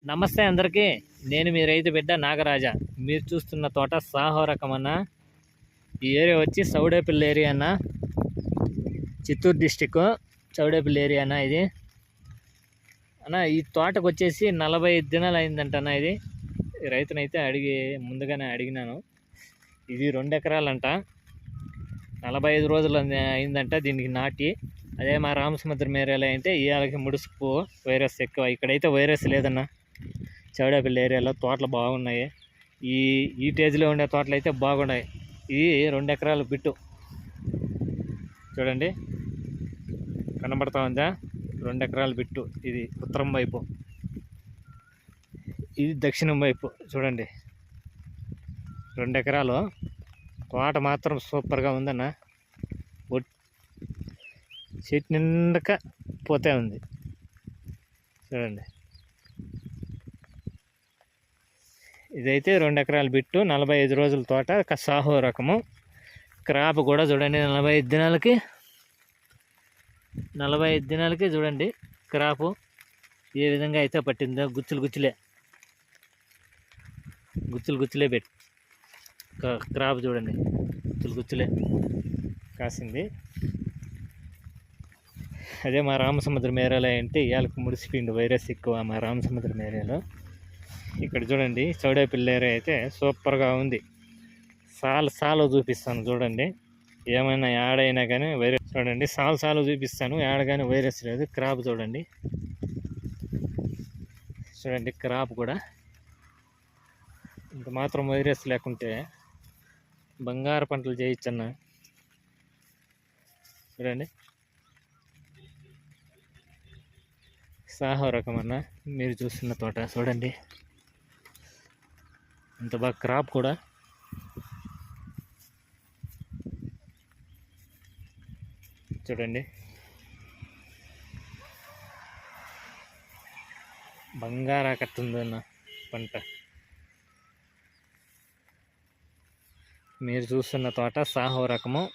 నమస్తే అందరికీ. నేను మీ రైతు బిడ్డ నాగరాజా. మీరు చూస్తున్న తోట సాహో రకం అన్న. ఈ ఏరియా వచ్చి చౌడేపల్లి ఏరియా అన్న, చిత్తూరు డిస్టిక్ చౌడేపల్లి ఏరియా అన్న. ఇది అన్న ఈ తోటకు వచ్చేసి 45 దినాలు అయిందంట అన్న. ఇది రైతునైతే ముందుగానే అడిగినాను. ఇది 2 ఎకరాలంట, 45 రోజులు అయిందంట దీనికి నాటి. అదే మా రామసముద్రం ఏరియాలో అయితే ఇవాళకి ముడుసుకు వైరస్ ఎక్కువ. ఇక్కడైతే వైరస్ లేదన్న. చౌడేపల్లి ఏరియాలో తోటలు బాగున్నాయి. ఈ టేజ్లో ఉండే తోటలు అయితే బాగున్నాయి. ఇది 2 ఎకరాల బిట్టు చూడండి, కనబడతా ఉందా? 2 ఎకరాల బిట్టు. ఇది ఉత్తరం వైపు, ఇది దక్షిణం వైపు. చూడండి 2 ఎకరాలు తోట మాత్రం సూపర్గా ఉందన్న. చెట్టు నిండక పోతే ఉంది చూడండి. ఇదైతే 2 ఎకరాల బిట్టు, 45 రోజుల తోట, సాహో రకము. క్రాప్ కూడా చూడండి, 45 దినాలకి చూడండి క్రాపు ఏ విధంగా అయితే పట్టిందో. గుచ్చులే పెట్టి క్రాప్ చూడండి, గుచ్చులే కాసింది. అదే మా రామసముద్రం ఏరియాలో అంటే ఇవాళకి ముడిసిపోయింది వైరస్ ఎక్కువ మా రామసముద్రం ఏరియాలో. ఇక్కడ చూడండి చౌడేపల్లి ఏరియా అయితే సూపర్గా ఉంది. సాలు చూపిస్తాను చూడండి. ఏమైనా యాడైనా కానీ వైరస్ చూడండి, సాలు చూపిస్తాను. యాడ కానీ వైరస్ లేదు. క్రాప్ చూడండి క్రాప్ కూడా ఇంత మాత్రం వైరస్ లేకుంటే బంగారు పంటలు చేయొచ్చన్న. చూడండి సాహో రకం అన్న. మీరు చూస్తున్న తోట చూడండి ఇంత బాగా క్రాప్ కూడా. చూడండి బంగారా కట్టుందన్న పంట. మీరు చూస్తున్న తోట సాహో రకము,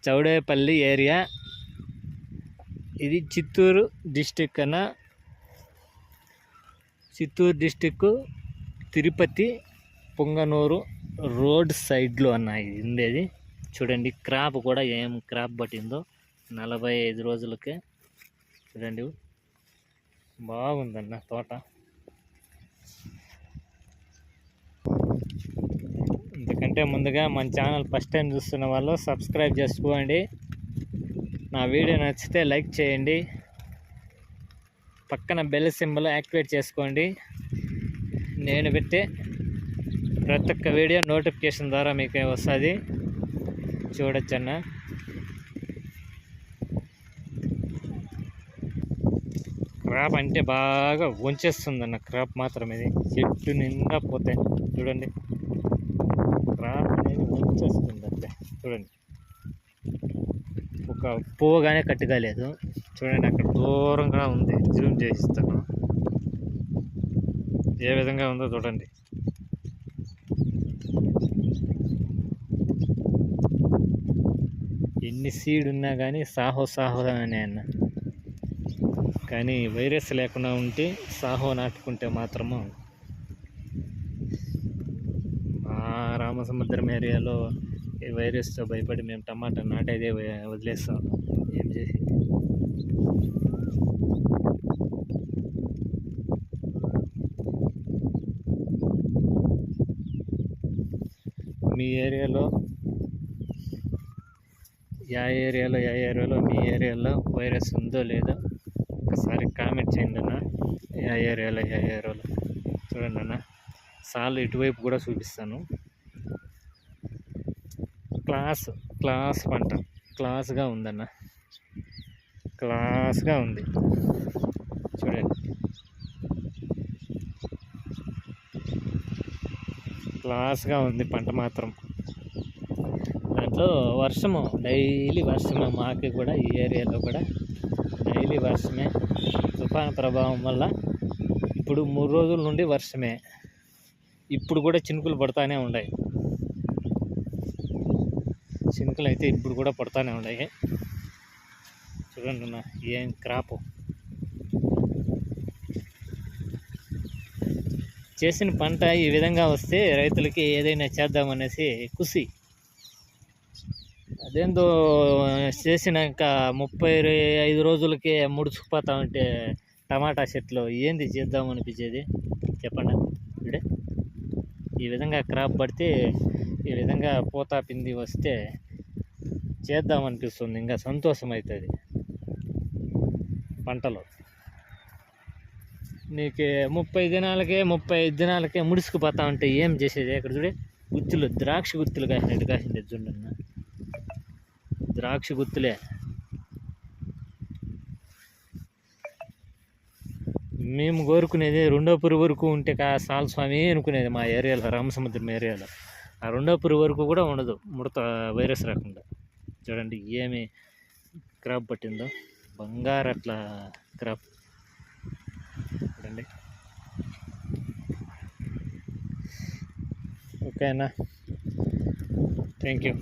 చౌడేపల్లి ఏరియా. ఇది చిత్తూరు డిస్టిక్ అన్న. చిత్తూరు డిస్టిక్ తిరుపతి పొంగనూరు రోడ్ సైడ్లో అన్న ఇది ఉండేది. చూడండి క్రాప్ కూడా ఏం క్రాప్ పట్టిందో 45 రోజులకే. చూడండి బాగుందన్న తోట. ఇంతకంటే ముందుగా మన ఛానల్ ఫస్ట్ టైం చూస్తున్న వాళ్ళు సబ్స్క్రైబ్ చేసుకోండి. నా వీడియో నచ్చితే లైక్ చేయండి. పక్కన బెల్ సింబల్ యాక్టివేట్ చేసుకోండి. నేను పెట్టే ప్రతి ఒక్క వీడియో నోటిఫికేషన్ ద్వారా మీకు వస్తుంది, చూడొచ్చన్న. క్రాప్ అంటే బాగా వంచేస్తుందన్న. క్రాప్ మాత్రం ఇది చెట్టు నిండా పోతాయి. చూడండి క్రాప్ అనేది వంచేస్తుంది అంటే. చూడండి ఒక పువ్వుగానే కట్టుకోలేదు. చూడండి అక్కడ దూరంగా ఉంది, జూమ్ చేయిస్తాను ఏ విధంగా ఉందో చూడండి. ఎన్ని సీడ్ ఉన్నా కానీ సాహో అనే అన్న. కానీ వైరస్ లేకుండా ఉంటే సాహో నాటుకుంటే మాత్రము. మా రామసముద్రం ఏరియాలో ఈ వైరస్తో భయపడి మేము టమాటా నాటేదే వదిలేస్తాం. ఏం చేసి మీ ఏరియాలో మీ ఏరియాలో వైరస్ ఉందో లేదో ఒకసారి కామెంట్ చేయండి అన్న. యా ఏరియాలో చూడండి అన్న. సాలు ఇటువైపు కూడా చూపిస్తాను. క్లాస్ పంట క్లాస్గా ఉందన్న. క్లాస్గా ఉంది చూడండి. క్లాస్గా ఉంది పంట మాత్రం. దాంట్లో వర్షము డైలీ వర్షమే. మాకు కూడా ఈ ఏరియాలో కూడా డైలీ వర్షమే. తుఫాను ప్రభావం వల్ల ఇప్పుడు 3 రోజుల నుండి వర్షమే. ఇప్పుడు కూడా చినుకులు పడతానే ఉన్నాయి. చినుకులు అయితే ఇప్పుడు కూడా పడతానే ఉన్నాయి. చూడండి అన్న ఏం క్రాపు. చేసిన పంట ఈ విధంగా వస్తే రైతులకి ఏదైనా చేద్దామనేసి ఖుషి. అదేందో చేసినాక 35 రోజులకే ముడుచుకుపోతా ఉంటే టమాటా చెట్లు ఏంది చేద్దాం అనిపించేది చెప్పండి. ఇప్పుడే ఈ విధంగా క్రాప్ పడితే, ఈ విధంగా పూత పిండి వస్తే చేద్దామనిపిస్తుంది, ఇంకా సంతోషం అవుతుంది పంటలో. నీకు 35 దినాలకే ముడుచుకుపోతా ఉంటే ఏం చేసేది? అక్కడ చూడే గుత్తులు, ద్రాక్ష గుత్తులు కాసింది చూడన్న, ద్రాక్ష గుత్తులే. మేము కోరుకునేది రెండో పురుగు వరకు ఉంటే చాలు స్వామి అనుకునేది మా ఏరియాలో, రామసముద్రం ఏరియాలో. ఆ రెండో పురుగు వరకు కూడా ఉండదు, ముడత వైరస్ రాకుండా. చూడండి ఏమి క్రాప్ పట్టిందో, బంగారు అట్లా క్రాప్. చూడండి. ఓకేనా, థ్యాంక్ యూ.